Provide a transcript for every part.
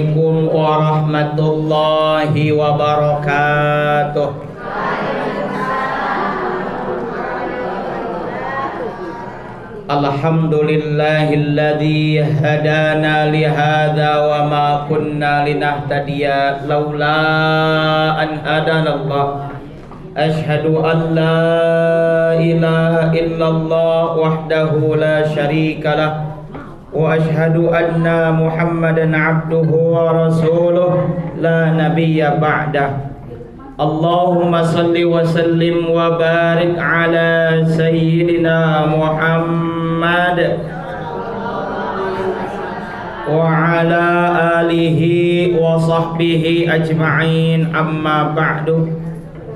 Assalamualaikum warahmatullahi wabarakatuh. Alhamdulillahilladzi hadana li hadza wa ma kunna linahtadiya laula an hadanallah. Asyhadu an la ilaha illallah wahdahu la syarikalah wa asyhadu anna Muhammadan abduhu wa rasuluh la nabiyya ba'dah. Allahumma salli wa sallim wa barik ala sayyidina Muhammad wa ala alihi wa sahbihi ajma'in, amma ba'du.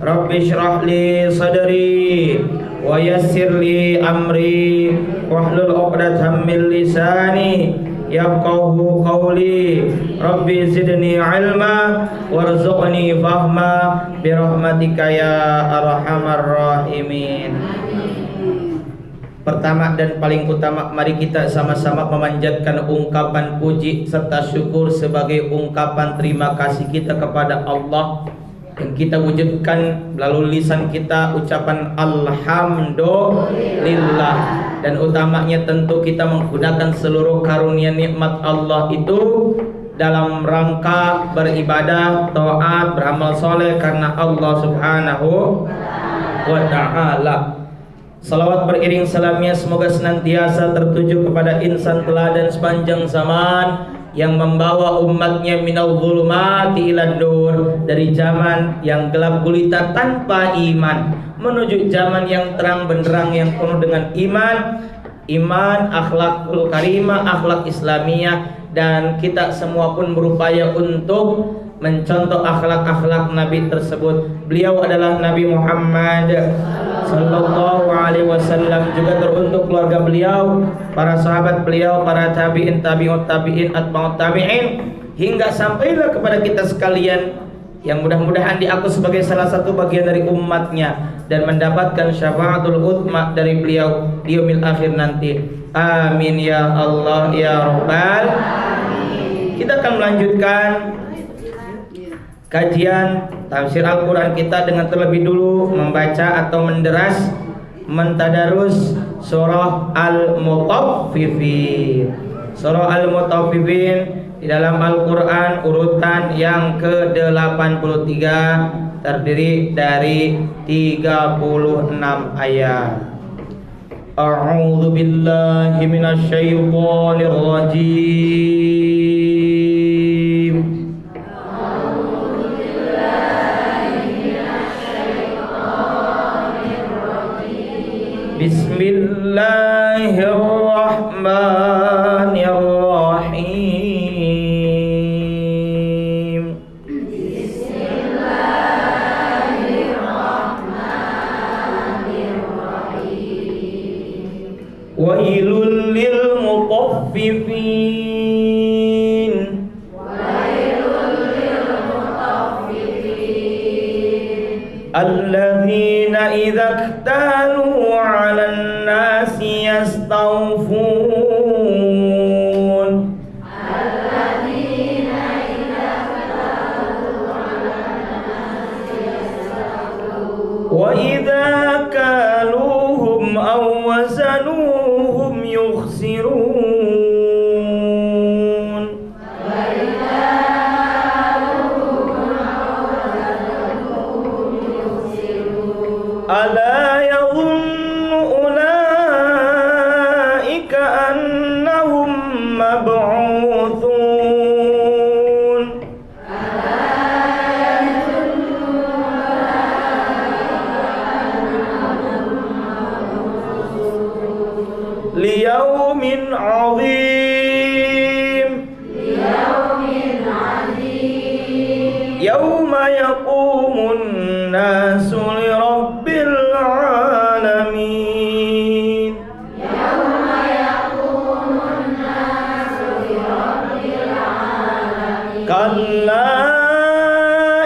Rabbi shrah li sadri wa yassir li amri wahlul 'uqdatam min lisani yafqahu qawli. Rabbi zidni ilma warzuqni fahma birahmatika ya arhamar rahimin. Pertama dan paling utama, mari kita sama-sama memanjatkan ungkapan puji serta syukur sebagai ungkapan terima kasih kita kepada Allah yang kita wujudkan melalui lisan kita ucapan alhamdulillah. Dan utamanya tentu kita menggunakan seluruh karunia nikmat Allah itu dalam rangka beribadah, taat, beramal soleh karena Allah subhanahu wa ta'ala. Salawat beriring salamnya semoga senantiasa tertuju kepada insan teladan sepanjang zaman yang membawa umatnya minal zulumati ilan nur, dari zaman yang gelap gulita tanpa iman menuju zaman yang terang benderang yang penuh dengan iman, akhlakul karimah, akhlak islamiyah. Dan kita semua pun berupaya untuk mencontoh akhlak-akhlak Nabi tersebut. Beliau adalah Nabi Muhammad sallallahu alaihi wasallam, juga teruntuk keluarga beliau, para sahabat beliau, para tabi'in, tabi'ut tabi'in, atba'ut tabi'in, hingga sampailah kepada kita sekalian yang mudah-mudahan diaku sebagai salah satu bagian dari umatnya dan mendapatkan syafaatul uthma dari beliau di yaumil akhir nanti. Amin ya Allah ya Rabbal. Kita akan melanjutkan kajian tafsir Al-Quran kita dengan terlebih dulu membaca atau menderas, mentadarus surah Al-Mutaffifin. Surah Al-Mutaffifin di dalam Al-Quran urutan yang ke-83, terdiri dari 36 ayat. A'udzu billahi minasy syaithanir rajim. Bismillahirrahmanirrahim. Wailul lil mutaffifin. Alladzina idza iktalu 'alan nasi yastawfun. Alladzina idza iktalu 'alan nasi yastawfun. Wa idza kaluhum aw wazanuhum yukhsirun. Ala yadhunnu ulaika annahum mab'utsun. Liyaumin 'azim. Yauma yaqumun nasu lirabbil alamin. Kalla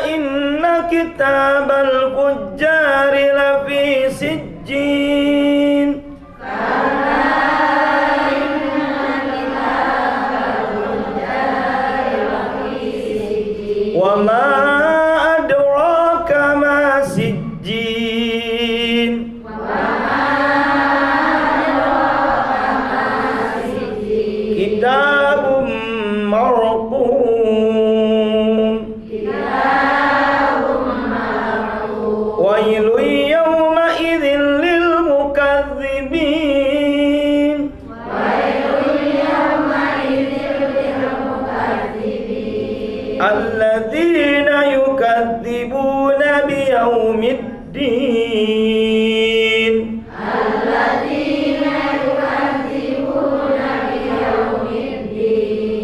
inna kitabal fujjari lafi sijjin. Wa ma adraka ma sijjin. Kitabun marqum. Wailun yawma idzin lil mukazzibin. Alladzina yukadzibuna biyaumiddin.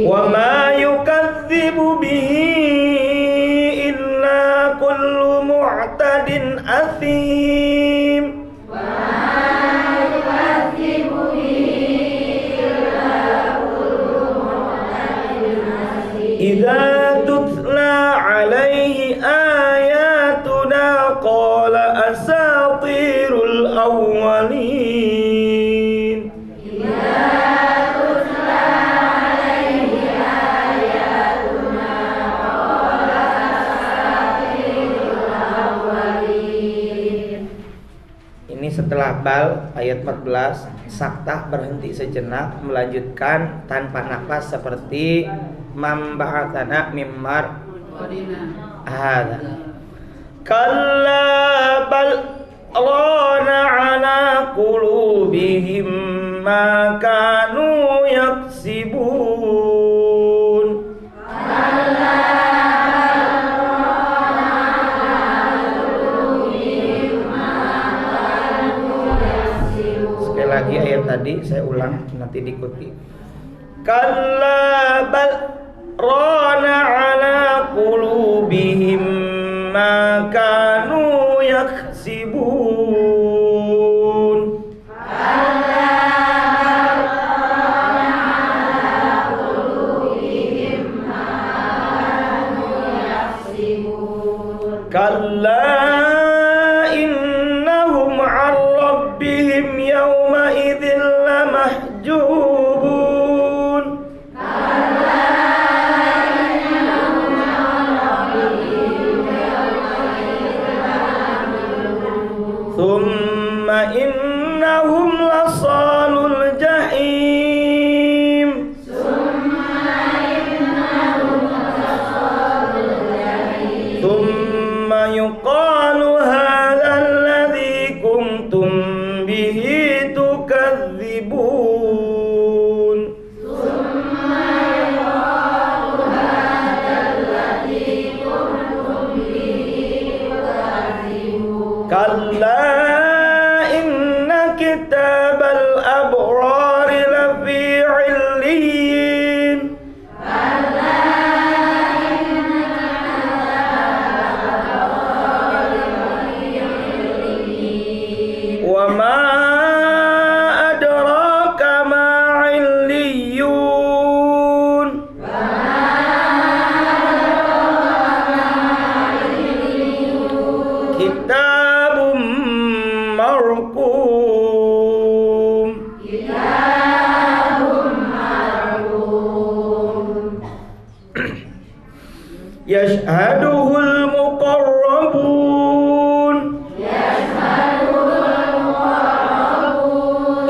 Wa ma yukadzibu bihi illa kullu mu'tadin athim. Idza tutla alaihi ayatuna qala asatirul awwalin. Ini setelah bal ayat 14, saktah berhenti sejenak, melanjutkan tanpa nafas seperti mamba'atana mimmar hadza. Kalla bal rana ala qulubihim ma kanu yaksibun. Sekali lagi ayat tadi saya ulang, nanti diikuti. Kalla bal rana ala qulubihim ma kanu yaksibun. Kalla innahum 'an rabbihim yawma idzin lamahjubun. Thumma innahum lasalul jahim. Thumma yuqalu hadha alladhi kuntum bihi tukadzibun. Kalla inna kitabal abrari lafi 'illiyin. Wa ma adraka ma 'illiyun. Kitabun marqum. Yashhaduhul muqarrabun.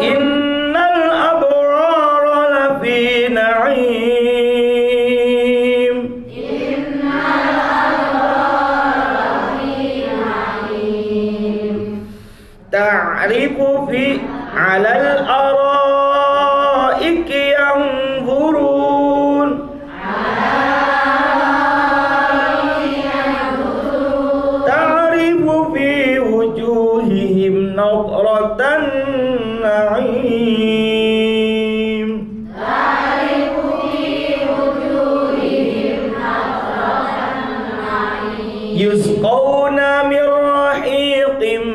Innal abrara lafi na'im. Ta'rifu fi 'alal araiki yanzurun. Ta'rifu fi wujuhihim nadratan na'im. Yusqawna min rahiqin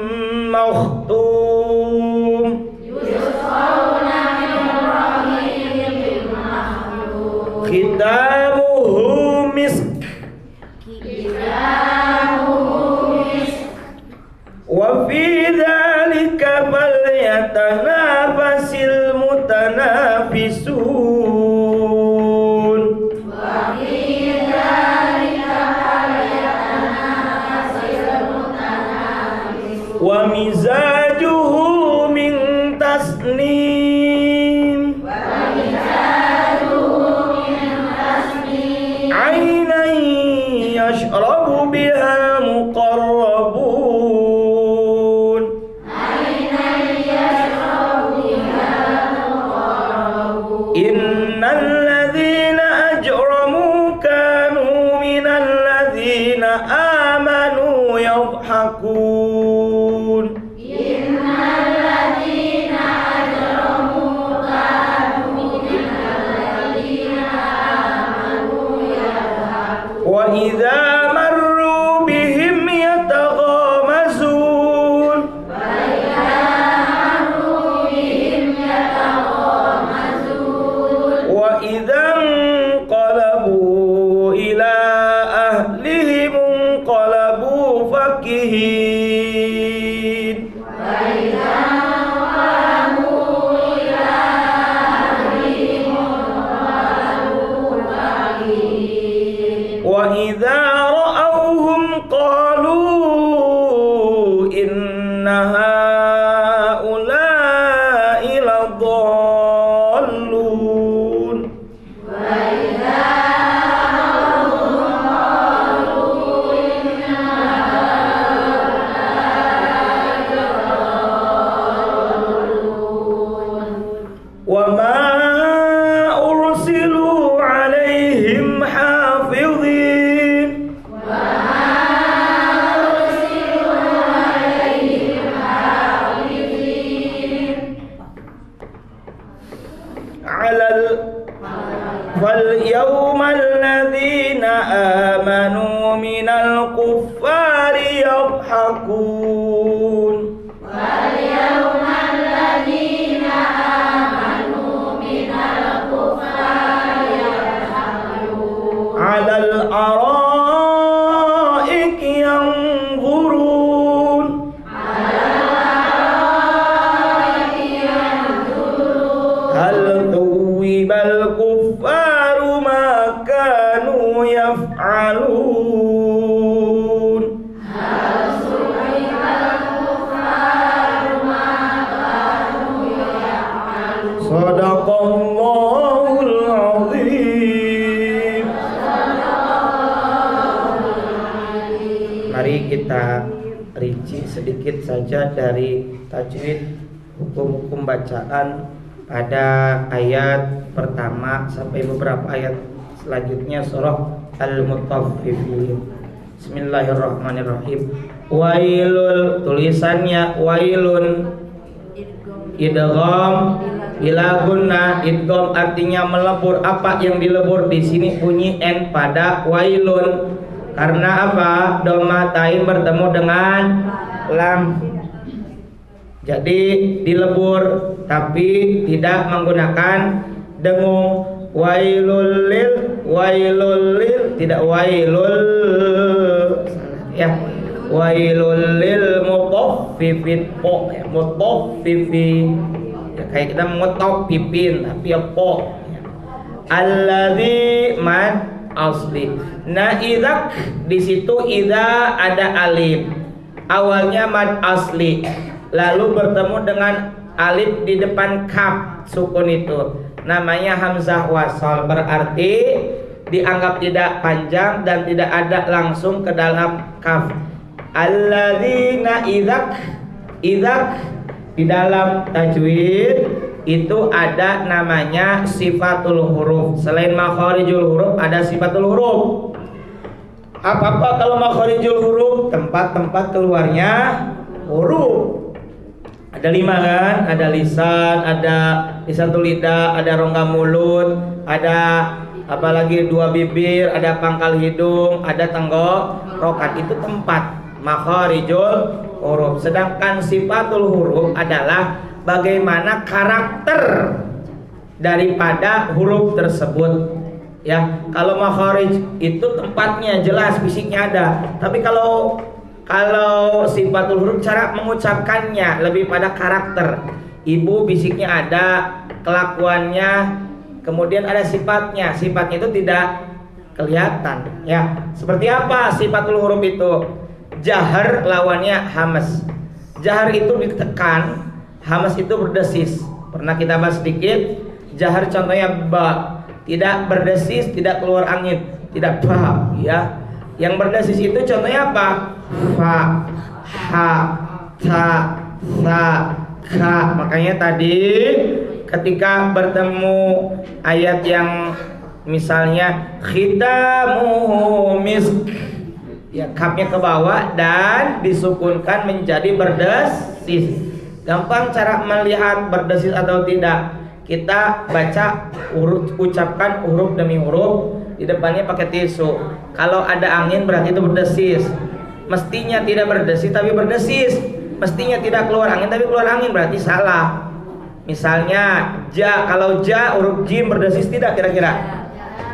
makhtum. Khitamuhu misk. Wa fi dzalika falyatanafasil mutanafisun. mizajuhu min tasnim ainan yashrabu biha muqarrabun innal ladzina ajramu kanu minal ladzina amanu yadhhakun wa idza marru bihim yataghamazun wa idza qalabu ila ahlihim qalabu fakihin wa idza ra'awhum qalu inna haula'i ladallun wa ma ursilu alaihim hafizin alal fal yawmal ladzina amanu minal kuffari yadhhakun alal araiki yanzurun hal thuwibal kuffaru ma kanu yaf'alun sadaqallahul azim. Mari kita rinci sedikit saja dari tajwid hukum-hukum bacaan pada ayat pertama sampai beberapa ayat selanjutnya surah Al-Mutaffifin. Bismillahirrahmanirrahim. Wailul, tulisannya wailun, idgham ila gunna. Idgham artinya melebur. Apa yang dilebur di sini? Bunyi n pada wailun. Karena apa? Dhamma tain bertemu dengan lam. Jadi dilebur tapi tidak menggunakan dengung. Wailul lil tidak wailul ya. Wailul lil mutaffifin po ya, mutaffifin ya, kayak kita mutaffifin tapi ya po ya. Alladzi mad asli. Nah, idzak di situ idza ada alif. Awalnya mad asli, lalu bertemu dengan alif di depan kaf sukun itu. Namanya hamzah wasal, berarti dianggap tidak panjang dan tidak ada langsung ke dalam kaf. Alladzina idzak di dalam tajwid itu ada namanya sifatul huruf. Selain makharijul huruf ada sifatul huruf. Apa kalau makharijul huruf? Tempat-tempat keluarnya huruf. Ada 5 kan? Ada lisan, ada lisatul lidah, ada rongga mulut, ada apalagi 2 bibir, ada pangkal hidung, ada tenggorokan. Itu tempat makharijul huruf. Sedangkan sifatul huruf adalah bagaimana karakter daripada huruf tersebut. Ya, kalau makharij itu tempatnya jelas, fisiknya ada. Tapi kalau sifatul huruf cara mengucapkannya lebih pada karakter. Ibu bisiknya ada, kelakuannya, kemudian ada sifatnya. Sifatnya itu tidak kelihatan. Ya, seperti apa sifatul huruf itu? Jahar lawannya hamas. Jahar itu ditekan, hamas itu berdesis. Pernah kita bahas sedikit. Jahar contohnya ba, tidak berdesis, tidak keluar angin, tidak ba, ya. Yang berdesis itu contohnya apa? Fa, ha, ta, sa, ka. Makanya tadi ketika bertemu ayat yang misalnya khitamuhu misk, ya kapnya ke bawah dan disukunkan menjadi berdesis. Gampang cara melihat berdesis atau tidak. Kita baca ucapkan huruf demi huruf, di depannya pakai tisu. Kalau ada angin berarti itu berdesis. Mestinya tidak berdesis tapi berdesis. Mestinya tidak keluar angin tapi keluar angin, berarti salah. Misalnya ja, kalau ja huruf jim berdesis tidak kira-kira?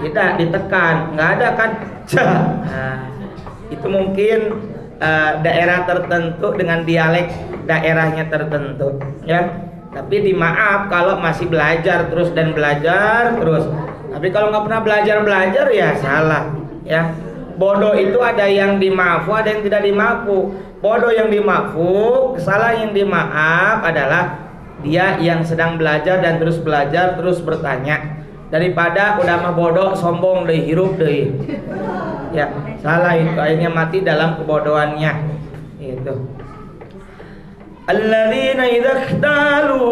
Tidak, ditekan, nggak ada kan ja. Nah, itu mungkin daerah tertentu dengan dialek daerahnya tertentu, ya. Tapi dimaaf kalau masih belajar terus dan belajar terus. Tapi kalau nggak pernah belajar ya salah, ya. Bodoh itu ada yang dimaafu, ada yang tidak dimaafu. Bodoh yang dimaafu, kesalahan yang dimaaf adalah dia yang sedang belajar dan terus belajar terus bertanya. Daripada udah mah bodoh sombong deh, hirup deh, ya salah itu, akhirnya mati dalam kebodohannya. Itu alladzina idza ikhtalu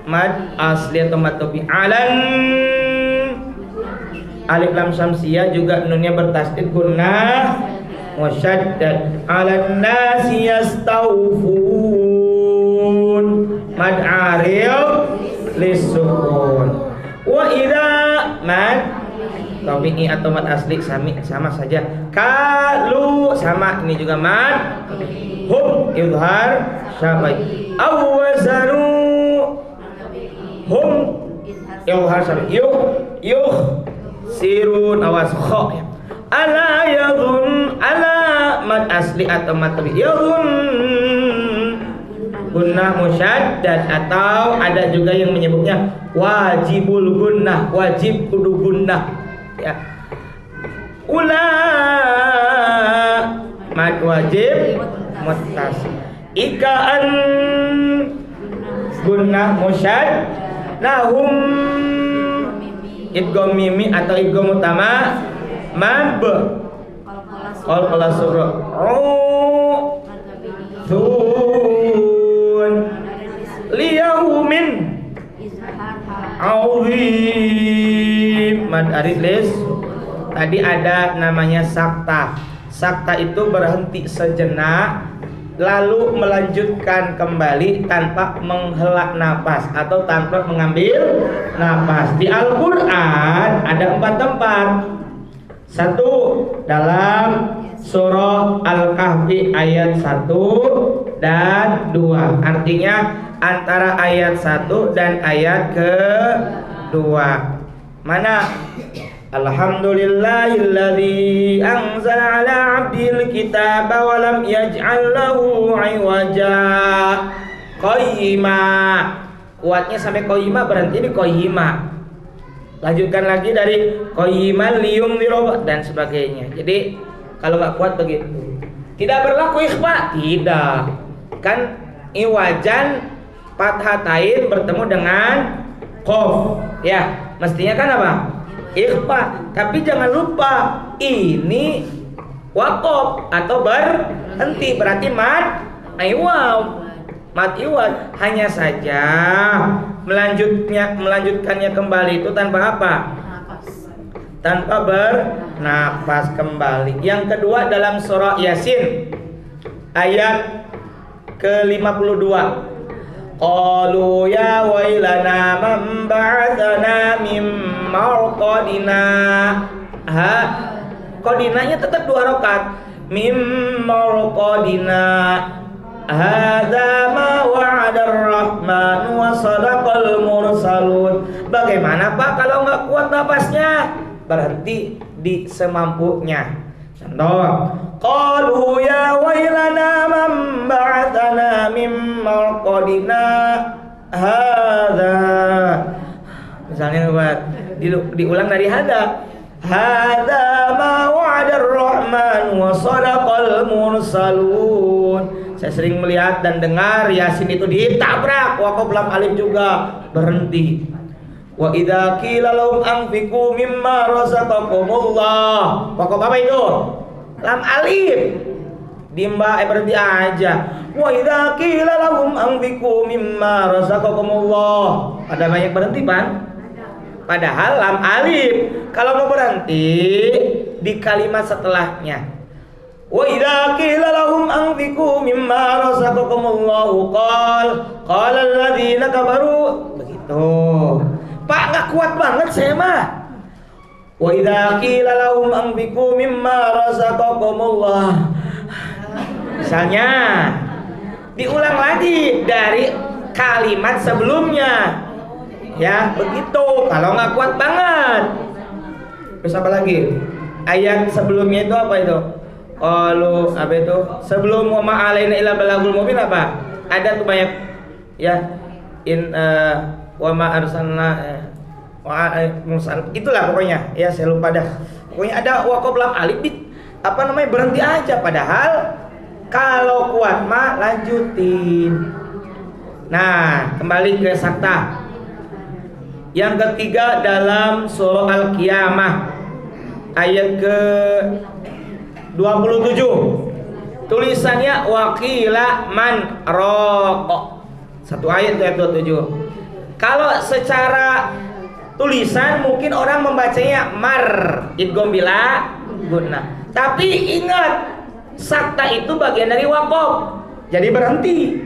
mad asli atau matobi alan alif lam samsiyah juga nunnya bertasdid gunnah musyaddad alan nasi yastawfun mad aril lisukun. Wa idza mad tabi'i atau mad asli sama saja. Kalu sama, ini juga mad. Hum izhar syabai. Awwazanu hum izhar syabai. Yuh sirun awas kha. Ala yadhun ala mad asli atau mad tabi'i. Yadhun gunnah musyaddad, atau ada juga yang menyebutnya wajibul gunnah, wajib kudu gunnah, ya. Ula mad wajib muttasil. Ikaan gunnah musyadd lahum idgham mimi atau idgham utama mab qala surah liyaumin azim mad aridlis. Tadi ada namanya sakta. Sakta itu berhenti sejenak lalu melanjutkan kembali tanpa menghela nafas atau tanpa mengambil nafas. Di Al-Qur'an ada 4 tempat. Satu dalam surah Al-Kahfi ayat 1 dan 2. Artinya antara ayat 1 dan ayat kedua. Mana? Alhamdulillahilladzi anzala ala 'abdil kitaba wa lam yaj'al lahu 'iwaja. Qayyima. Kuatnya sampai qayyima, berhenti di qayyima. Lanjutkan lagi dari qayyiman liyunzira dan sebagainya. Jadi kalau nggak kuat begitu. Tidak berlaku ikhfa, tidak. Kan iwajan fathatain bertemu dengan qaf, ya. Mestinya kan apa? Ikhfa. Tapi jangan lupa ini waqaf atau berhenti, berarti mad iwaw. Mad iwad, hanya saja melanjutkannya kembali itu tanpa apa? Tanpa bernafas kembali. Yang kedua dalam surah Yasin ayat ke-52. Qalu ya wailana man ba'atsana min marqadina. Qadinanya tetap 2 rakaat. Min marqadina. Hadza ma wa'adar rahman wa sadaqal mursalun. Bagaimana Pak kalau nggak kuat nafasnya? Berhenti di semampunya. Contoh, qalu ya wailana man ba'atsana min marqadina hadza. Misalnya buat diulang dari hadza. Hadza ma wa'adar rahman wa sadaqal mursalun. saya sering melihat dan dengar Yasin itu ditabrak, waqaf lam alif juga berhenti. Wa idza qila lahum anfiqu mimma razaqakumullah, waqaf apa itu? Lam alif. Dimba berhenti aja. Wa idza qila lahum anfiqu mimma razaqakumullah. Ada banyak berhenti, Pan? Padahal lam alif. Kalau mau berhenti di kalimat setelahnya. Wa idza qila lahum anfiqu mimma razaqakumullahu qala alladziina kafaru. Begitu. Pak, enggak kuat banget saya mah. Wa idza qila lahum anfiqu mimma razaqakumullah. Misalnya diulang lagi dari kalimat sebelumnya. Ya, begitu. Kalau nggak kuat banget. Terus apa lagi? Ayat sebelumnya itu apa itu? Qalu apa itu? Sebelum wa ma alaina illa balagul mubin apa? Ada tuh banyak ya. Wa ma arsalna itulah pokoknya. Ya, saya lupa dah. Pokoknya ada waqaf lam alif apa namanya berhenti aja, padahal kalau kuat mah lanjutin. Nah, kembali ke sakta. Yang ketiga dalam surah Al-Qiyamah ayat ke 27. Tulisannya waqila man raq. Satu ayat 27. Kalau secara tulisan mungkin orang membacanya mar idgham bila gunnah. Tapi ingat, sakta itu bagian dari waqaf. Jadi berhenti.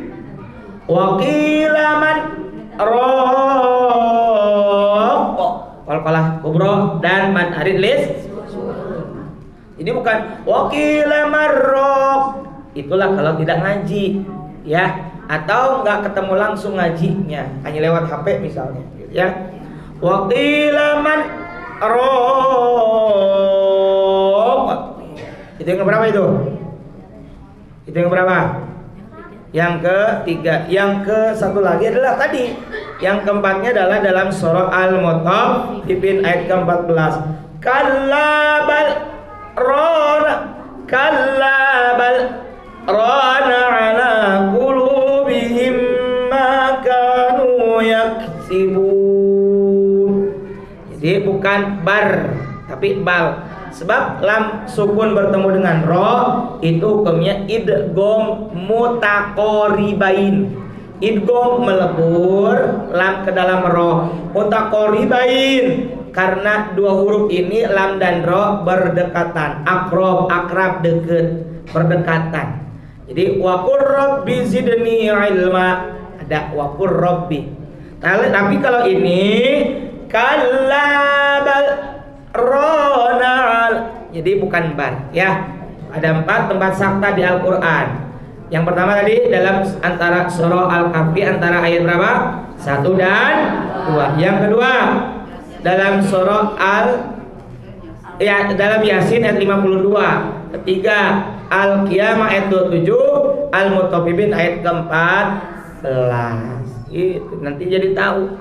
Waqila man raq, qalqalah kubra dan man aridlis. Ini bukan waqila man raq. Itulah kalau tidak ngaji, ya, atau nggak ketemu langsung ngajinya, hanya lewat HP misalnya, ya. Waqila man raq. Itu yang berapa itu? Itu yang berapa? Yang ketiga. Yang ke satu lagi adalah tadi. Yang keempatnya adalah dalam surah Al-Mutaffifin ayat ke-14. Kalla bal rana ala qulubihim ma kanu yaksibun. Jadi bukan bar tapi bal. Sebab lam sukun bertemu dengan ro itu hukumnya idgham mutaqoribain. Idgham melebur lam ke dalam ro, mutaqoribain karena dua huruf ini lam dan ro berdekatan, akrab deket, berdekatan. Jadi waqur rabbi zidni ilma, ada waqur rabbi. Tapi kalau ini kallabal ronal, jadi bukan bar, ya. Ada 4 tempat sakta di Al-Quran. Yang pertama tadi dalam antara surah Al-Kahfi antara ayat berapa? 1 dan 2. Yang kedua dalam surah dalam Yasin ayat 52. Ketiga Al-Qiyamah ayat 27, Al-Mutaffifin ayat ke-14. Itu nanti jadi tahu.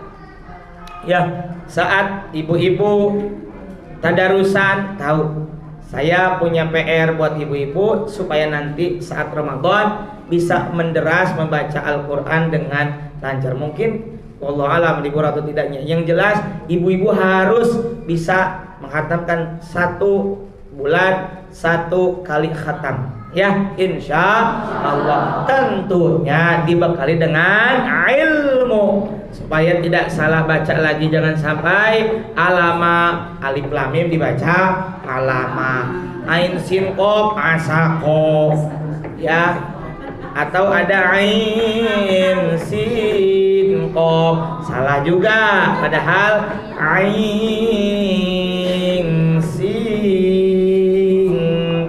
Ya, saat ibu-ibu tadarusan tahu. Saya punya PR buat ibu-ibu supaya nanti saat Ramadan bisa menderas membaca Al-Quran dengan lancar. Mungkin wallahu alam libur atau tidaknya. Yang jelas ibu-ibu harus bisa menghatamkan 1 bulan 1 kali khatam. Ya, insya Allah. Tentunya dibekali dengan ilmu supaya tidak salah baca lagi. Jangan sampai alama alif lam mim dibaca alama, ain sin qaf asaqo, ya, atau ada ain sin qaf salah juga, padahal ain sin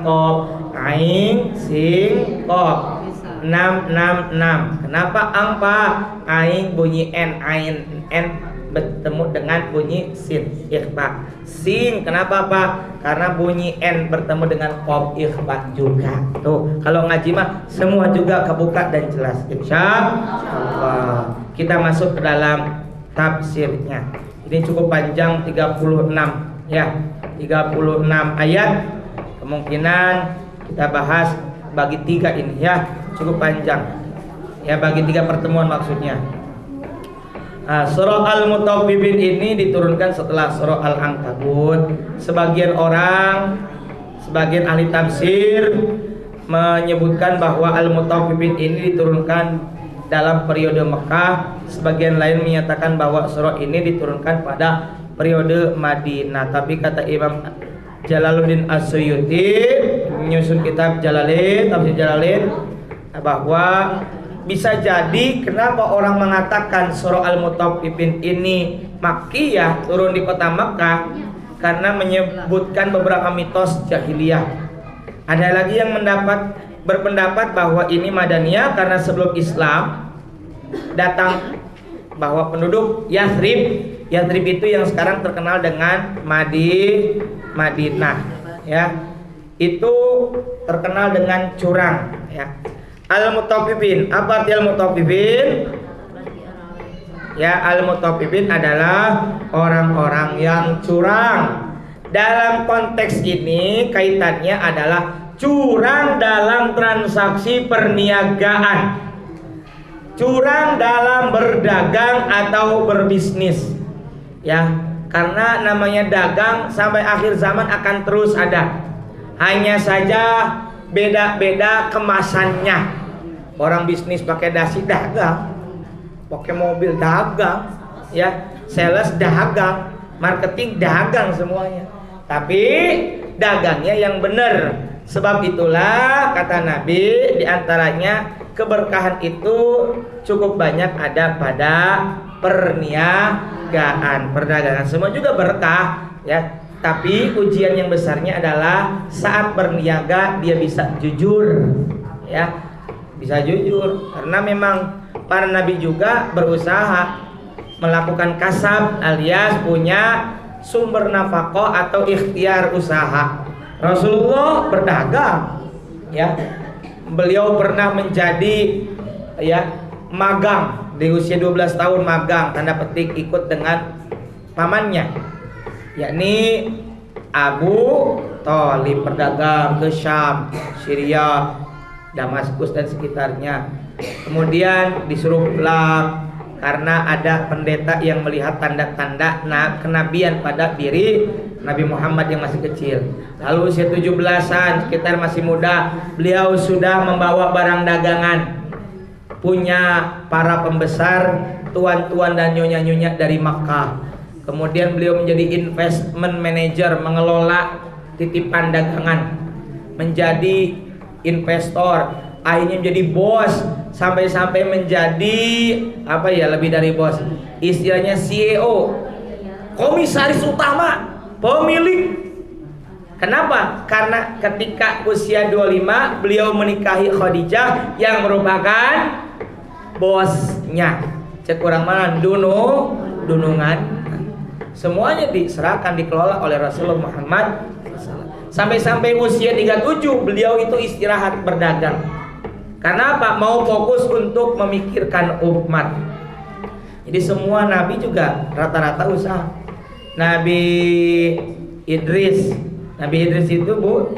qaf, ain sin qaf 666. Kenapa angpa ain bunyi n, ain n bertemu dengan bunyi sin ikhfa. Sin kenapa Pak? Karena bunyi n bertemu dengan qaf ikhfa juga. Tuh, kalau ngaji mah semua juga kebuka dan jelas insyaallah. Kita masuk ke dalam tafsirnya. Ini cukup panjang 36 ya. 36 ayat. Kemungkinan kita bahas bagi 3 ini ya. cukup panjang. Ya, bagi 3 pertemuan maksudnya. Surah Al-Mutaffifin ini diturunkan setelah surah Al-Ankabut. Sebagian ahli tafsir menyebutkan bahwa Al-Mutaffifin ini diturunkan dalam periode Mekah. Sebagian lain menyatakan bahwa surah ini diturunkan pada periode Madinah. Tapi kata Imam Jalaluddin As-Suyuti menyusun kitab Jalalain, tafsir Jalalain, bahwa bisa jadi kenapa orang mengatakan surah Al-Mutaffifin ini Makkiyah, turun di kota Makkah, karena menyebutkan beberapa mitos jahiliyah. Ada lagi yang berpendapat bahwa ini Madaniyah karena sebelum Islam datang bahwa penduduk Yathrib itu yang sekarang terkenal dengan Madinah, ya, itu terkenal dengan curang, ya. Al-Mutaffifin, apa arti Al-Mutaffifin? Ya, Al-Mutaffifin adalah orang-orang yang curang. Dalam konteks ini kaitannya adalah curang dalam transaksi perniagaan, curang dalam berdagang atau berbisnis, ya. Karena namanya dagang sampai akhir zaman akan terus ada. Hanya saja beda-beda kemasannya. Orang bisnis pakai dasi dagang, pakai mobil dagang, ya, sales dagang, marketing dagang semuanya. Tapi dagangnya yang benar. Sebab itulah kata Nabi, diantaranya keberkahan itu cukup banyak ada pada perdagangan. Semua juga berkah, ya. Tapi ujian yang besarnya adalah saat berniaga dia bisa jujur, ya. Bisa jujur, karena memang para nabi juga berusaha melakukan kasab alias punya sumber nafkah atau ikhtiar usaha. Rasulullah berdagang, ya. Beliau pernah menjadi, ya, magang di usia 12 tahun, magang tanda petik ikut dengan pamannya, yakni Abu Thalib, berdagang ke Syam, Syria, Damaskus dan sekitarnya. Kemudian disuruh pulang karena ada pendeta yang melihat tanda-tanda kenabian pada diri Nabi Muhammad yang masih kecil. Lalu usia 17-an, sekitar masih muda, beliau sudah membawa barang dagangan, punya para pembesar, tuan-tuan dan nyonya-nyonya dari Makkah. Kemudian beliau menjadi investment manager, mengelola titipan dagangan, menjadi investor, akhirnya menjadi bos, sampai-sampai menjadi apa ya, lebih dari bos, istilahnya CEO, komisaris utama, pemilik. Kenapa? Karena ketika usia 25 beliau menikahi Khadijah yang merupakan bosnya. Cek orang mana dunungan. Semuanya diserahkan, dikelola oleh Rasulullah Muhammad. Sampai-sampai usia 37 beliau itu istirahat berdagang. Karena apa? Mau fokus untuk memikirkan umat. Jadi semua nabi juga rata-rata usaha. Nabi Idris itu, Bu,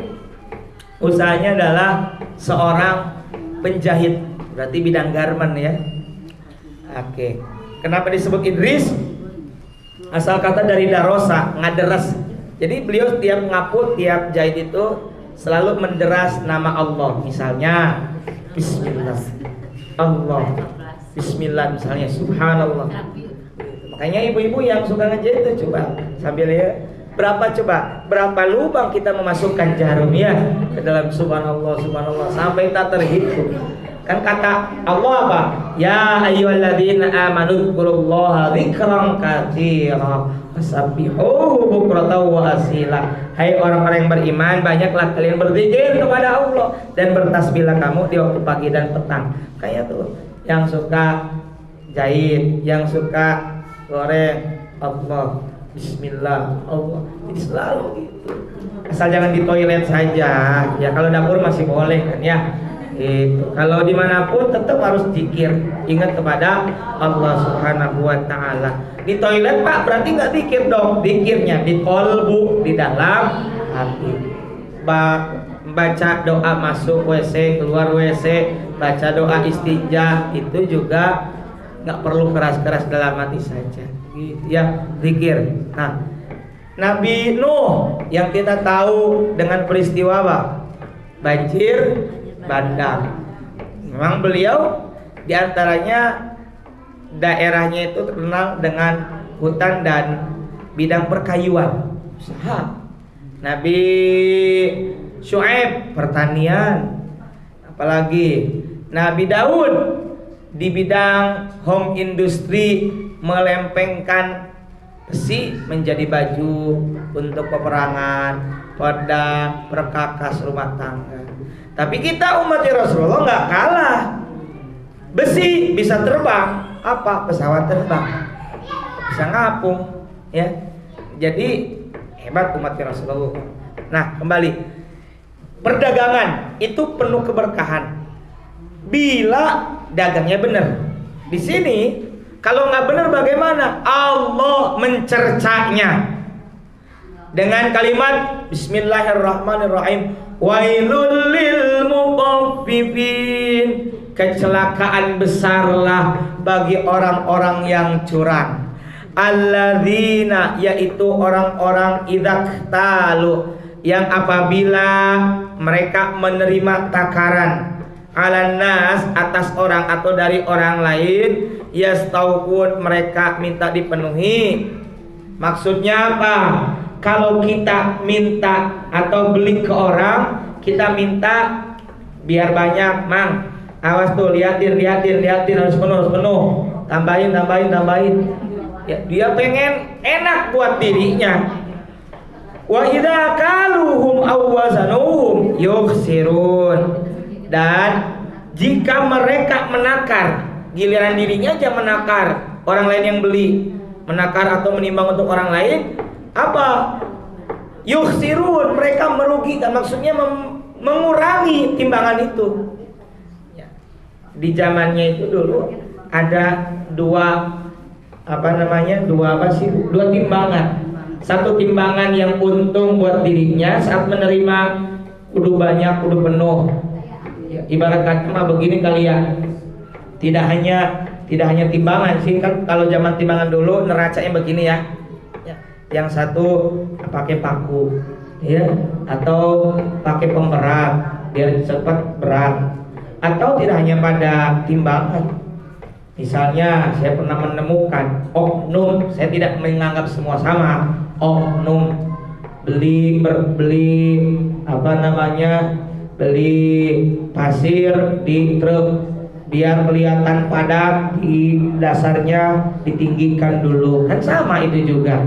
usahanya adalah seorang penjahit, berarti bidang garment, ya. Oke. Kenapa disebut Idris? Asal kata dari darosa, ngaderes. Jadi beliau tiap ngaput, tiap jahit itu selalu menderas nama Allah. Misalnya Bismillah, Allah, Bismillah, misalnya Subhanallah. Makanya ibu-ibu yang suka ngejahit itu coba sambil, ya, berapa lubang kita memasukkan jarum, ya, ke dalam Subhanallah, Subhanallah sampai tak terhitung. Kan kata Allah apa? Ya ayyuhalladzina amanu dzkurullaha dzikran katsira wasabbihuhu bukratan wa asila. Hai orang-orang yang beriman, banyaklah kalian berzikir kepada Allah dan bertasbihlah kamu di waktu pagi dan petang. Kayak tuh yang suka jahit, yang suka goreng, Allah, Bismillah, Allah. Jadi selalu gitu. Asal jangan di toilet saja. Ya kalau dapur masih boleh kan, ya. Itu. Kalau dimanapun tetap harus zikir, ingat kepada Allah Subhanahu wa Ta'ala. Di toilet, Pak, berarti nggak zikir dong. Zikirnya di kolbu, di dalam hati. baca doa masuk WC, keluar WC, baca doa istinja, itu juga nggak perlu keras-keras dalam hati saja, gitu ya, zikir. Nah, Nabi Nuh yang kita tahu dengan peristiwa apa? Banjir bandang. Memang beliau diantaranya daerahnya itu terkenal dengan hutan dan bidang perkayuan, usaha. Nabi Syuaib pertanian, apalagi Nabi Daud di bidang home industry, melempengkan besi menjadi baju untuk peperangan, pedang, perkakas rumah tangga. Tapi kita umat Rasulullah nggak kalah. Besi bisa terbang, apa? Pesawat terbang, bisa ngapung, ya. Jadi hebat umat Rasulullah. Nah, kembali, perdagangan itu penuh keberkahan bila dagangnya benar. Di sini kalau nggak benar bagaimana? Allah mencercanya dengan kalimat Bismillahirrahmanirrahim. Wailul lil mutaffifin. Kecelakaan besarlah bagi orang-orang yang curang. Alladzina, yaitu orang-orang idzaktalu, yang apabila mereka menerima takaran, alan nas, atas orang atau dari orang lain, yastawfun, mereka minta dipenuhi. Maksudnya apa? Kalau kita minta atau beli ke orang, kita minta biar banyak, Mang. Awas tuh, liatin harus penuh. Tambahin. Ya, dia pengen enak buat dirinya. Wa idza kaluhum aw wazanuhum yukhsirun. Dan jika mereka menakar, giliran dirinya aja menakar, orang lain yang beli, menakar atau menimbang untuk orang lain, apa? Yukhsirun, mereka merugikan, maksudnya mengurangi timbangan itu. Ya. Di zamannya itu dulu ada dua timbangan. Satu timbangan yang untung buat dirinya saat menerima, kudu banyak, kudu penuh. Ya, ibarat kata mah begini kali ya. Tidak hanya timbangan sih, kan kalau zaman timbangan dulu neracanya begini ya. Yang satu pakai paku, ya, atau pakai pemberat biar cepat berat, atau tidak hanya pada timbangan. Misalnya saya pernah menemukan oknum, saya tidak menganggap semua sama, oknum beli pasir di truk, biar kelihatan padat, di dasarnya ditinggikan dulu, kan sama itu juga.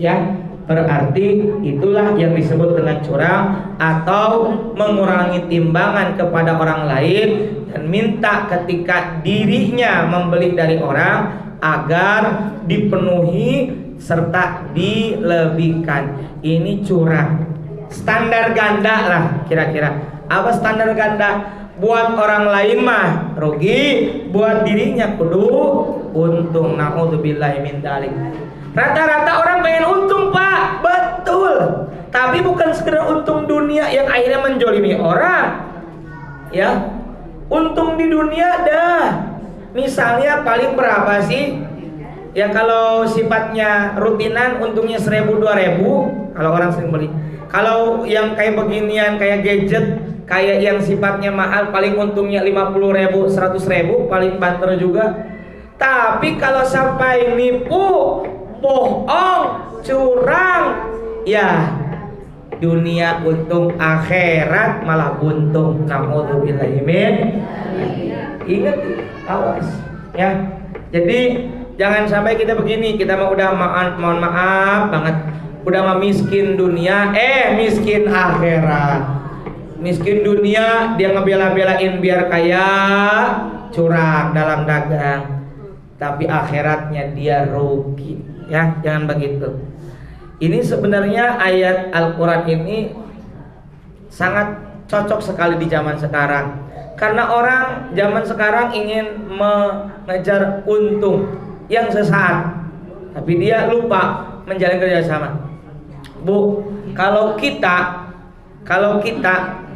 Ya, berarti itulah yang disebut dengan curang atau mengurangi timbangan kepada orang lain dan minta ketika dirinya membeli dari orang agar dipenuhi serta dilebihkan. Ini curang. Standar ganda lah kira-kira. Apa standar ganda? Buat orang lain mah rugi, buat dirinya kudu untung. Na'udzubillahi min dzalik. Rata-rata orang pengen untung, Pak, betul. Tapi bukan sekedar untung dunia yang akhirnya menjolimi orang. Ya, untung di dunia dah. Misalnya paling berapa sih? Ya kalau sifatnya rutinan untungnya 1.000-2.000 kalau orang sering beli. Kalau yang kayak beginian, kayak gadget, kayak yang sifatnya mahal, paling untungnya 50.000, 100.000, paling banter juga. Tapi kalau sampai nipu, bohong, curang, ya dunia untung, akhirat malah buntung. Na'udzubillahi min. Ingat, awas ya. Jadi jangan sampai kita begini, kita mau udah mohon maaf banget, udah mah miskin dunia, miskin akhirat. Miskin dunia dia ngebela-belain biar kaya, curang dalam dagang. Tapi akhiratnya dia rugi. Ya, jangan begitu. Ini sebenarnya ayat Al-Quran ini sangat cocok sekali di zaman sekarang. Karena orang zaman sekarang ingin mengejar untung yang sesaat, tapi dia lupa menjalin kerjasama. Bu, kalau Kalau kita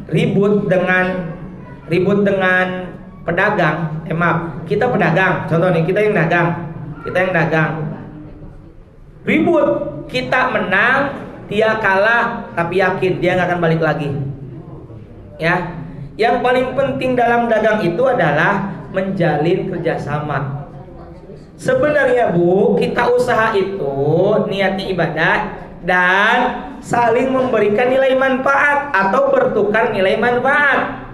ribut dengan pedagang, maaf, kita pedagang, contoh nih, kita yang dagang, ribut, kita menang, dia kalah, tapi yakin dia nggak akan balik lagi. Ya, yang paling penting dalam dagang itu adalah menjalin kerjasama. Sebenarnya Bu, kita usaha itu niatnya ibadah dan saling memberikan nilai manfaat atau bertukar nilai manfaat.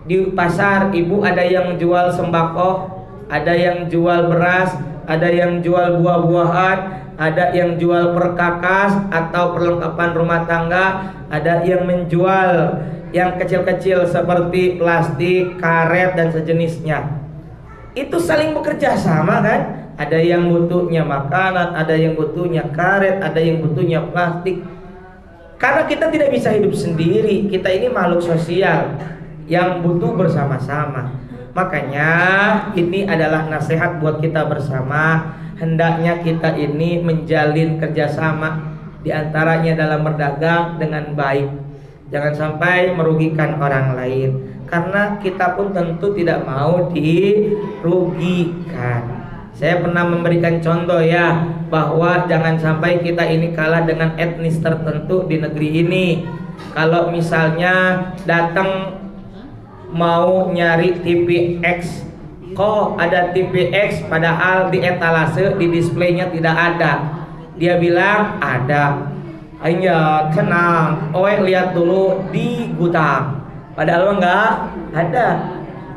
Di pasar ibu ada yang jual sembako, ada yang jual beras, ada yang jual buah-buahan, ada yang jual perkakas atau perlengkapan rumah tangga, ada yang menjual yang kecil-kecil seperti plastik, karet dan sejenisnya. Itu saling bekerja sama kan? Ada yang butuhnya makanan, ada yang butuhnya karet, ada yang butuhnya plastik. Karena kita tidak bisa hidup sendiri, kita ini makhluk sosial yang butuh bersama-sama. Makanya ini adalah nasihat buat kita bersama. Hendaknya kita ini menjalin kerjasama, diantaranya dalam berdagang dengan baik. Jangan sampai merugikan orang lain, karena kita pun tentu tidak mau dirugikan. Saya pernah memberikan contoh ya, bahwa jangan sampai kita ini kalah dengan etnis tertentu di negeri ini. Kalau misalnya datang mau nyari TV X, kok ada TV X padahal di etalase, di displaynya tidak ada. Dia bilang ada. Iya, tenang, lihat dulu di gudang. Padahal enggak ada.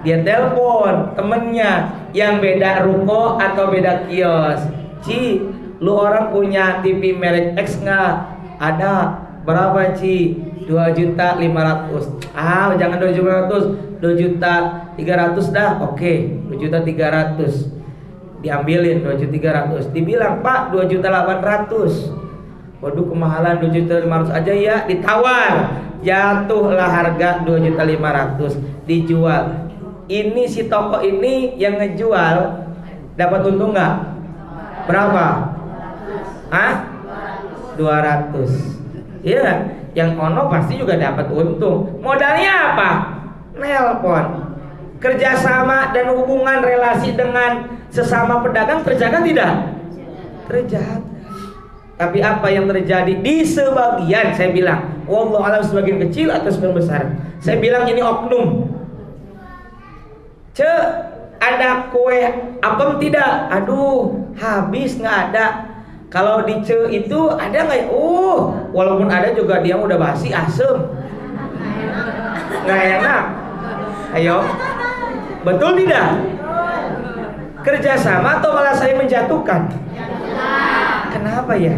Dia telepon temennya yang beda ruko atau beda kios. Ci, lu orang punya TV merek X enggak? Ada. Berapa Ci? 2.500.000. Jangan 2.500.000, 2.300.000 dah. Oke, 2.300.000. Diambilin 2.300.000. Dibilang, "Pak, 2.800.000. Waduh, kemahalan, 2.500.000 aja ya." Ditawar, jatuhlah harga 2.500.000, dijual. Ini si toko ini yang ngejual dapat untung nggak? Berapa? 200. Iya, yang ono pasti juga dapat untung. Modalnya apa? Nelpon. Kerjasama dan hubungan relasi dengan sesama pedagang terjaga tidak? Terjaga. Tapi apa yang terjadi di sebagian, saya bilang, wallahu a'lam, sebagian kecil atau sebagian besar, saya bilang ini oknum. Ada kue apem tidak? Aduh, habis, nggak ada. Kalau di itu ada nggak? Walaupun ada juga dia udah basi, asem, nggak enak. Ayo, betul tidak? Kerjasama atau malah saya menjatuhkan? Kenapa ya?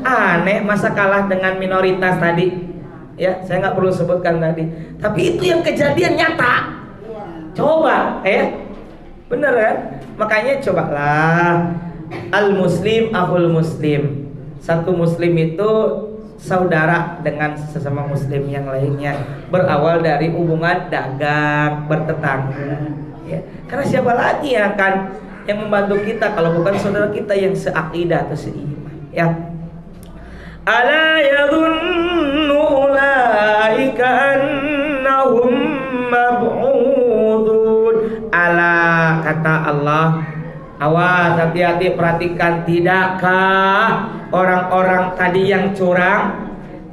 Aneh, masa kalah dengan minoritas tadi? Ya, saya nggak perlu sebutkan tadi. Tapi itu yang kejadian nyata. Coba, bener kan? Makanya cobalah. Al-muslim akhul muslim. Satu muslim itu saudara dengan sesama muslim yang lainnya. Berawal dari hubungan dagang, bertetangga. Ya. Karena siapa lagi yang akan yang membantu kita kalau bukan saudara kita yang seakidah atau seiman, ya. Ala yadhunnu ulaika annahum mab'udun. Ala, kata Allah, awas, hati-hati, perhatikan, tidakkah orang-orang tadi yang curang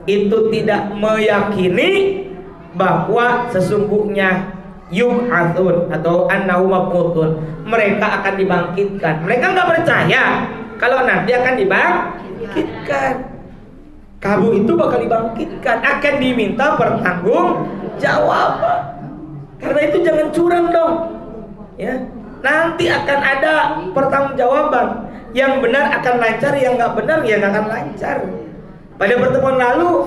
itu tidak meyakini bahwa sesungguhnya yub'atsun atau annahum mab'udun, mereka akan dibangkitkan. Mereka nggak percaya kalau nanti akan dibangkitkan. Kamu itu bakal dibangkitkan, akan diminta pertanggung jawaban. Karena itu jangan curang dong, ya. Nanti akan ada pertanggungjawaban. Yang benar akan lancar, yang nggak benar ya nggak akan lancar. Pada pertemuan lalu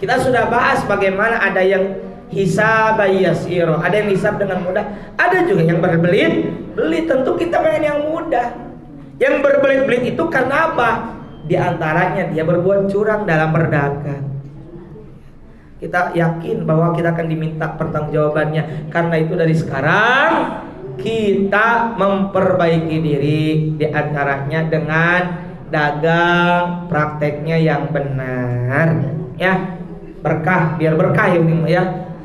kita sudah bahas bagaimana ada yang hisab yasiro, ada yang hisab dengan mudah, ada juga yang berbelit-belit. Tentu kita pengen yang mudah. Yang berbelit-belit itu karena apa? Di antaranya dia berbuat curang dalam berdagang. Kita yakin bahwa kita akan diminta pertanggungjawabannya. Karena itu dari sekarang kita memperbaiki diri, di antaranya dengan dagang prakteknya yang benar. ya. Berkah, biar berkah ya.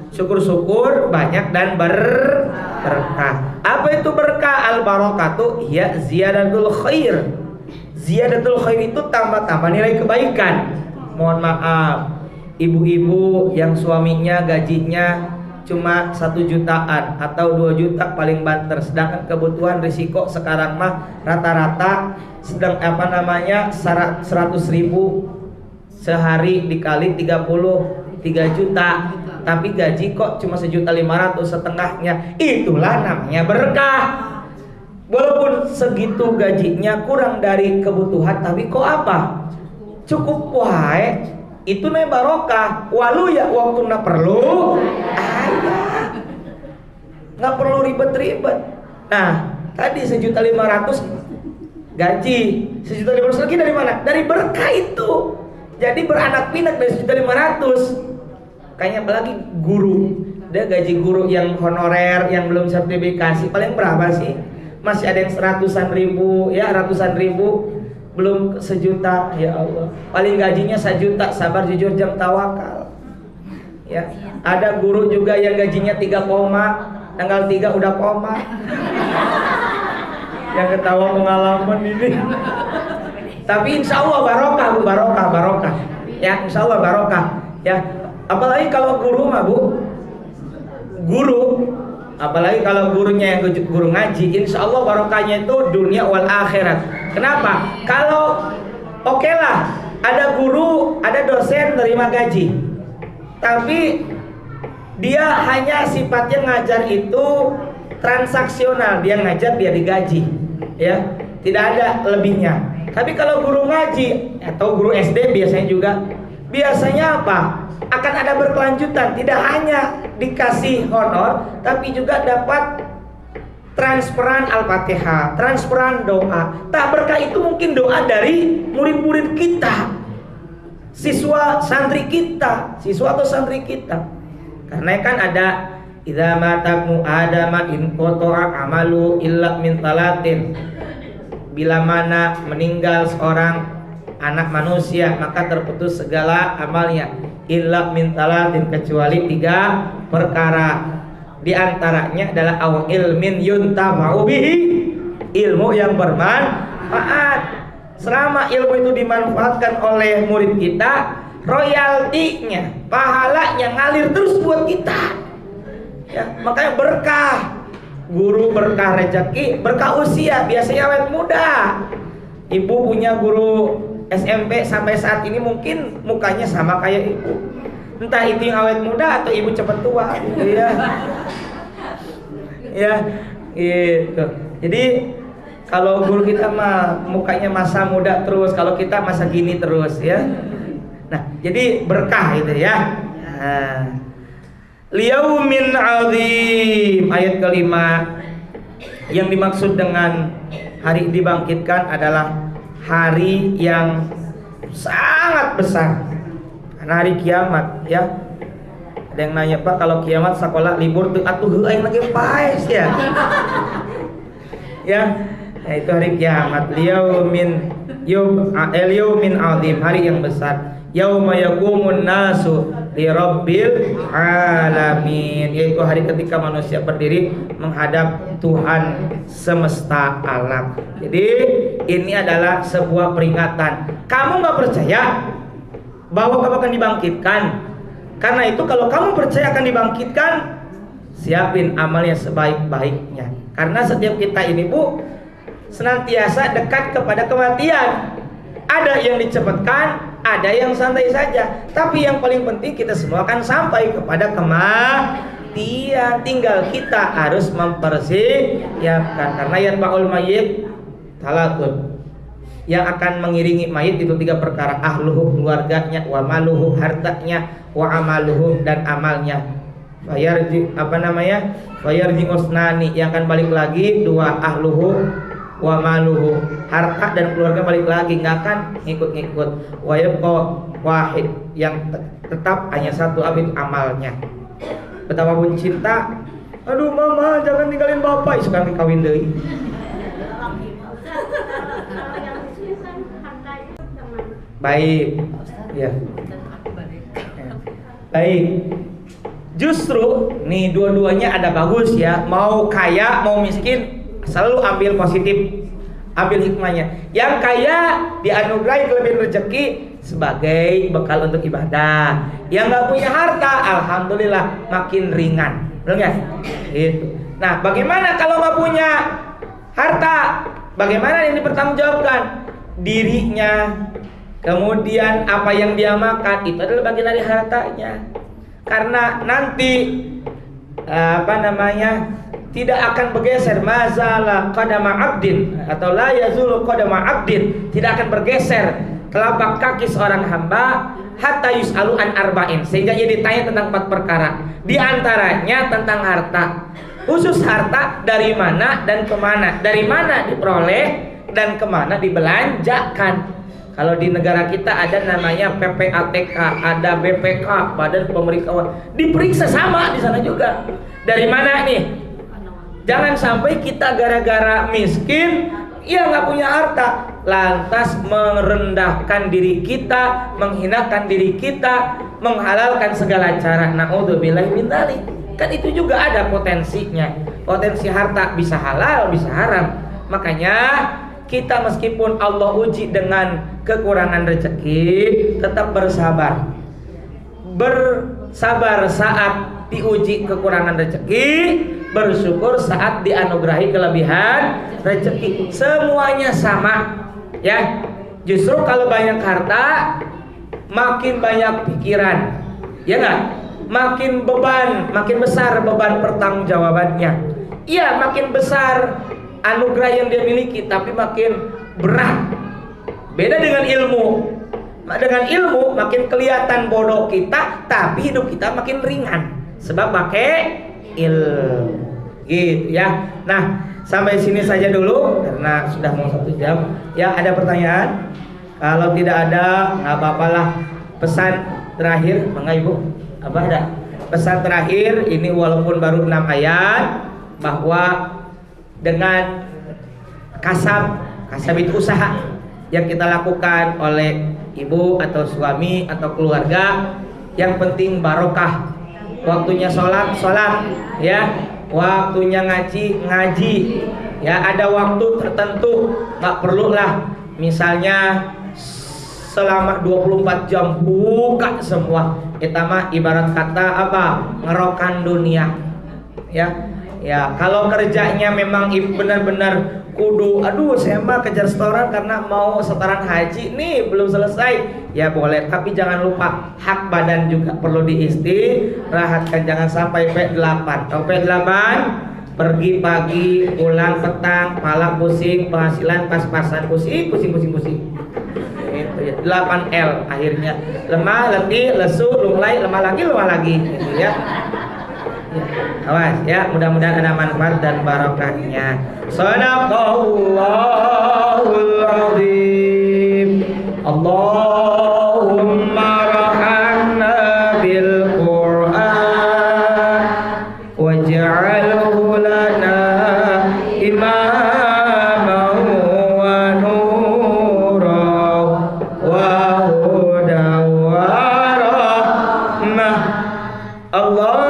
Syukur-syukur banyak dan berkah. Apa itu berkah? Al-barakatu ya ziyadatul khair. Ziyadatul khair itu tambah-tambah nilai kebaikan. Mohon maaf, ibu-ibu yang suaminya gajinya cuma 1 jutaan atau 2 juta paling banter, sedangkan kebutuhan risiko sekarang mah rata-rata sedang 100.000 sehari dikali 3 juta, tapi gaji kok cuma 1.500.000 setengahnya. Itulah namanya berkah. Walaupun segitu gajinya kurang dari kebutuhan, tapi kok apa? Cukup wae. Itu namanya barokah. Walu ya waktu na perlu ayah, nggak perlu ribet-ribet. Nah, tadi 1.500.000 gaji, 1.500.000 lagi dari mana? Dari berkah itu. Jadi beranak pinak dari 1.500.000. Kayaknya apalagi guru, dia gaji guru yang honorer yang belum sertifikasi paling berapa sih? Masih ada yang 100.000 ya, ratusan ribu, belum 1 juta. Ya Allah, paling gajinya 1 juta. Sabar jujur jam tawakal ya. Ada guru juga yang gajinya 3 koma, tanggal 3 udah koma. Yang ketawa pengalaman ini. Tapi insya Allah barokah Bu, barokah ya, insya Allah barokah ya. Apalagi kalau guru mah Bu, apalagi kalau gurunya yang guru ngaji, insya Allah barokahnya itu dunia wal akhirat. Kenapa? Kalau oke lah, ada guru, ada dosen terima gaji, tapi dia hanya sifatnya ngajar itu transaksional, dia ngajar dia digaji ya, tidak ada lebihnya. Tapi kalau guru ngaji atau guru SD biasanya apa? Akan ada berkelanjutan, tidak hanya dikasih honor, tapi juga dapat transferan Al-Fatihah, transferan doa. Tak berkah itu mungkin doa dari murid-murid kita, siswa atau santri kita. Karena kan ada idza matamu adama in qata'a amalu illa min talatin. Bila mana meninggal seorang anak manusia, maka terputus segala amalnya illa min talatin, kecuali 3 perkara. Di antaranya adalah aw ilmin yuntafa'u bihi, ilmu yang bermanfaat. Selama ilmu itu dimanfaatkan oleh murid kita, royaltinya, pahalanya ngalir terus buat kita ya. Makanya berkah. Guru berkah rezeki, berkah usia, biasanya awet muda. Ibu punya guru SMP sampai saat ini mungkin mukanya sama kayak ibu. Entah itu yang awet muda atau ibu cepat tua ya. Ya, gitu. Jadi kalau guru kita mah mukanya masa muda terus, kalau kita masa gini terus ya. Nah, jadi berkah itu ya. Nah, liyaumin azim, ayat kelima. Yang dimaksud dengan hari dibangkitkan adalah hari yang sangat besar, karena hari kiamat ya. Ada yang nanya, Pak, kalau kiamat sekolah libur tuh atuh aing lagi paes ya. Ya, nah, itu hari kiamat. Yaumin azim, hari yang besar. Yauma yaqumun nasu li rabbil alamin, yaitu hari ketika manusia berdiri menghadap Tuhan semesta alam. Jadi ini adalah sebuah peringatan. Kamu nggak percaya bahwa kamu akan dibangkitkan? Karena itu kalau kamu percaya akan dibangkitkan, siapin amalnya sebaik-baiknya. Karena setiap kita ini Bu senantiasa dekat kepada kematian. Ada yang dicepatkan, ada yang santai saja. Tapi yang paling penting kita semua akan sampai kepada kematian. Tinggal kita harus mempersiapkan. Karena yatba'ul mayyit talatun, yang akan mengiringi mayit itu 3 perkara: ahluhu, keluarganya, wa maluhu, hartanya, wa amaluhu, dan amalnya. Fayarji usnani, yang akan balik lagi 2, ahluhu wa maluhu, harta dan keluarga balik lagi, nggak akan ngikut-ngikut. Wa yabqa wahid, yang tetap hanya 1, apa itu? Amalnya. Betapapun cinta, aduh mama jangan tinggalin bapak, suka dikawin deui. Baik ya. Baik. Justru nih dua-duanya ada bagus ya. Mau kaya, mau miskin, selalu ambil positif, ambil hikmahnya. Yang kaya dianugerahi kelebihan rezeki sebagai bekal untuk ibadah. Yang nggak punya harta, alhamdulillah makin ringan, betul nggak? Itu. Nah, bagaimana kalau nggak punya harta? Bagaimana yang dipertanggungjawabkan? Dirinya, kemudian apa yang dia makan itu adalah bagian dari hartanya. Karena nanti tidak akan bergeser mazalah qadama abdin atau la yazulu qadama abdin, tidak akan bergeser telapak kaki seorang hamba hatta yus'alu an arba'in, sehingga ia ditanya tentang 4 perkara. Di antaranya tentang harta. Khusus harta dari mana dan kemana, dari mana diperoleh dan kemana dibelanjakan. Kalau di negara kita ada namanya PPATK, ada BPK, Badan Pemeriksa Keuangan, diperiksa sama di sana juga. Dari mana nih? Jangan sampai kita gara-gara miskin, ya nggak punya harta, lantas merendahkan diri kita, menghinakan diri kita, menghalalkan segala cara. Na'udzubillahi min dzalik. Kan itu juga ada potensinya. Potensi harta bisa halal, bisa haram. Makanya kita meskipun Allah uji dengan kekurangan rezeki, tetap bersabar. Bersabar saat diuji kekurangan rezeki, bersyukur saat dianugerahi kelebihan rezeki. Semuanya sama, ya. Justru kalau banyak harta, makin banyak pikiran, ya nggak? Makin beban, makin besar beban pertanggungjawabannya. Iya, makin besar anugerah yang dia miliki, tapi makin berat. Beda dengan ilmu. Dengan ilmu makin kelihatan bodoh kita, tapi hidup kita makin ringan sebab pakai ilmu. Gitu ya. Nah, sampai sini saja dulu karena sudah mau 1 jam. Ya, ada pertanyaan? Kalau tidak ada, nggak apa-apalah. Pesan terakhir, Mangga Ibu. Apa ada? Pesan terakhir ini walaupun baru 6 ayat, bahwa dengan kasab itu usaha yang kita lakukan oleh ibu atau suami atau keluarga, yang penting barokah. Waktunya sholat ya, waktunya ngaji ya, ada waktu tertentu, nggak perlulah misalnya selama 24 jam buka semua. Kita mah ibarat kata apa, ngerokan dunia ya. Ya, kalau kerjanya memang benar-benar kudu, aduh saya mah kejar setoran karena mau setoran haji nih belum selesai, ya boleh, tapi jangan lupa hak badan juga perlu diistirahatkan. Jangan sampai P8. Tahu P8? Pergi pagi, pulang petang, kepala pusing, penghasilan pas-pasan, pusing. Itu ya, 8L akhirnya. Lemah, letih, lesu, lunglai, lemah lagi gitu ya. Awas ya, mudah-mudahan ada manfaat dan barokahnya. Shadaqallahul azim. Allahumma rahmna bil Qur'an waj'alhu lana imaman wa nuran wa hudan wa rahmah. Allah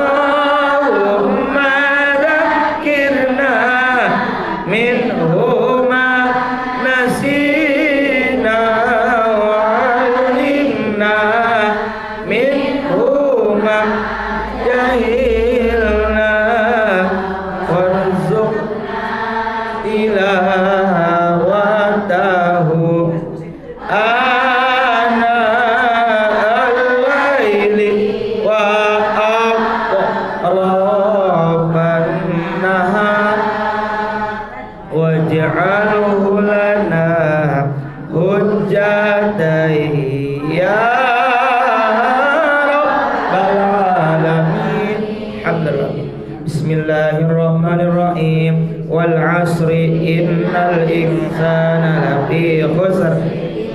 Bismillahirrahmanirrahim. Wal 'asri innal insana lafi khusr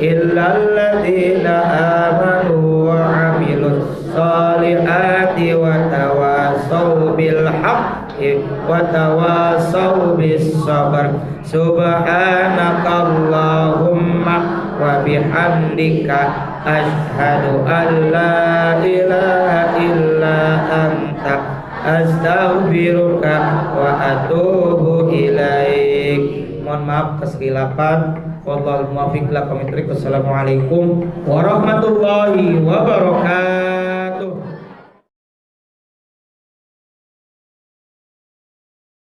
illa alladziina aamanu wa 'amilus shalihati wa tawassaw bil haqqi wa tawassaw bis sabr. Subhanakallahumma wa bihamdika asyhadu an la ilaha illa anta astaghfiruka wa atubu ilaik. Mohon maaf kekhilafan. Wallahul muwaffiq. Assalamualaikum warahmatullahi wabarakatuh.